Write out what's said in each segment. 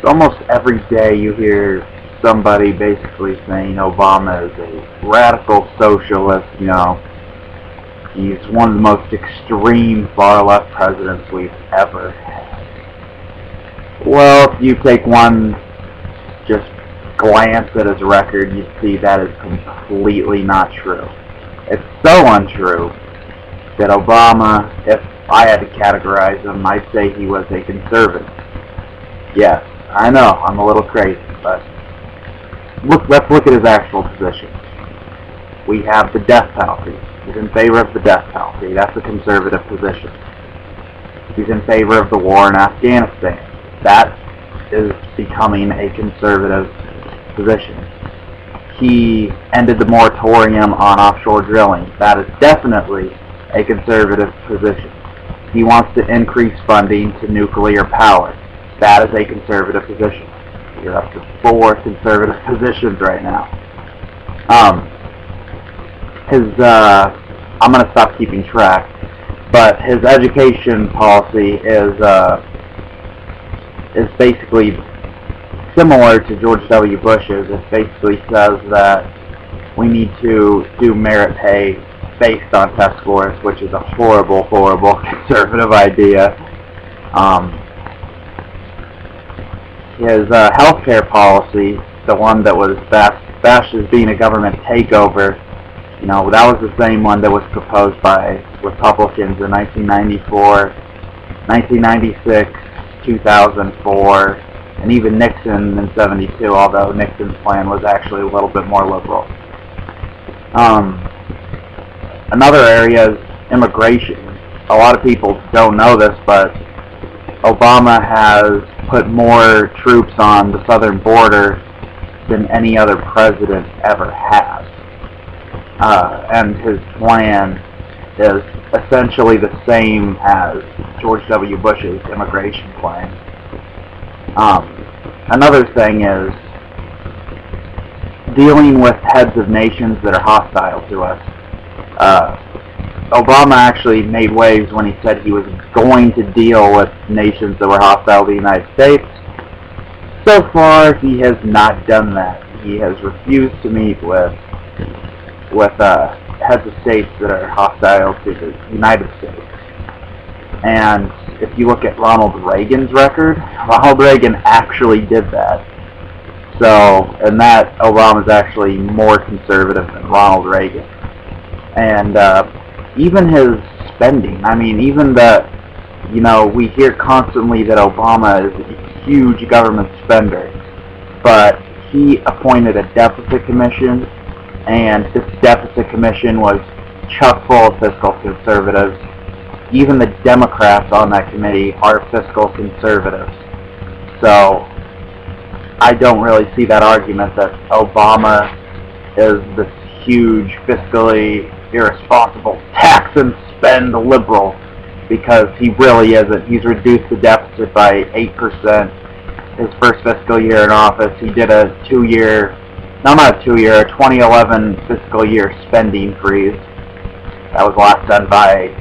Almost every day you hear somebody basically saying Obama is a radical socialist, he's one of the most extreme far-left presidents we've ever had. Well, if you take one just glance at his record, you see that is completely not true. It's so untrue that Obama, if I had to categorize him, I'd say he was a conservative. Yes, I know, I'm a little crazy, but let's look at his actual positions. We have the death penalty. He's in favor of the death penalty. That's a conservative position. He's in favor of the war in Afghanistan. That is becoming a conservative position. He ended the moratorium on offshore drilling. That is definitely a conservative position. He wants to increase funding to nuclear power. That is a conservative position. You're up to 4 conservative positions right now. I'm going to stop keeping track, but his education policy is basically similar to George W. Bush's. It basically says that we need to do merit pay based on test scores, which is a horrible, horrible conservative idea. His healthcare policy, the one that was bashed as being a government takeover, that was the same one that was proposed by Republicans in 1994, 1996, 2004, and even Nixon in 72, although Nixon's plan was actually a little bit more liberal. Another area is immigration. A lot of people don't know this, but Obama has put more troops on the southern border than any other president ever has. And his plan is essentially the same as George W. Bush's immigration plan. Another thing is dealing with heads of nations that are hostile to us. Obama actually made waves when he said he was going to deal with nations that were hostile to the United States. So far, he has not done that. He has refused to meet with heads of states that are hostile to the United States. And if you look at Ronald Reagan's record, Ronald Reagan actually did that. So, in that, Obama's actually more conservative than Ronald Reagan. And even his spending, even we hear constantly that Obama is a huge government spender, but he appointed a deficit commission, and this deficit commission was chock full of fiscal conservatives. Even the Democrats on that committee are fiscal conservatives. So I don't really see that argument that Obama is this huge, fiscally irresponsible, tax and spend liberal, because he really isn't. He's reduced the deficit by 8% his first fiscal year in office. He did a 2011 fiscal year spending freeze. That was last done by,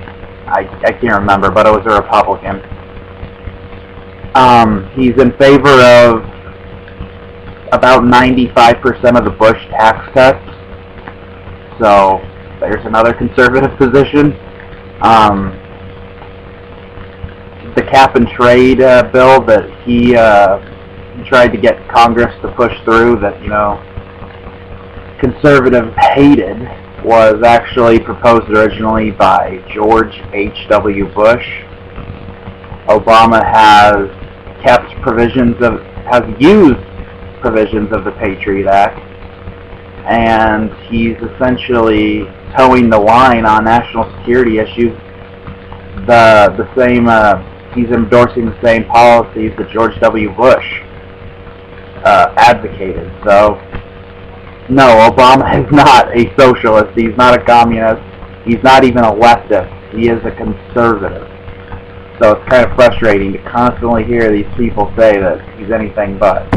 I can't remember, but it was a Republican. He's in favor of about 95% of the Bush tax cuts. So there's another conservative position. The cap and trade bill that he tried to get Congress to push through, that conservatives hated, was actually proposed originally by George H.W. Bush. Obama has used provisions of the Patriot Act, and he's essentially towing the line on national security issues. He's endorsing the same policies that George W. Bush advocated. So, no, Obama is not a socialist. He's not a communist. He's not even a leftist. He is a conservative. So it's kind of frustrating to constantly hear these people say that he's anything but.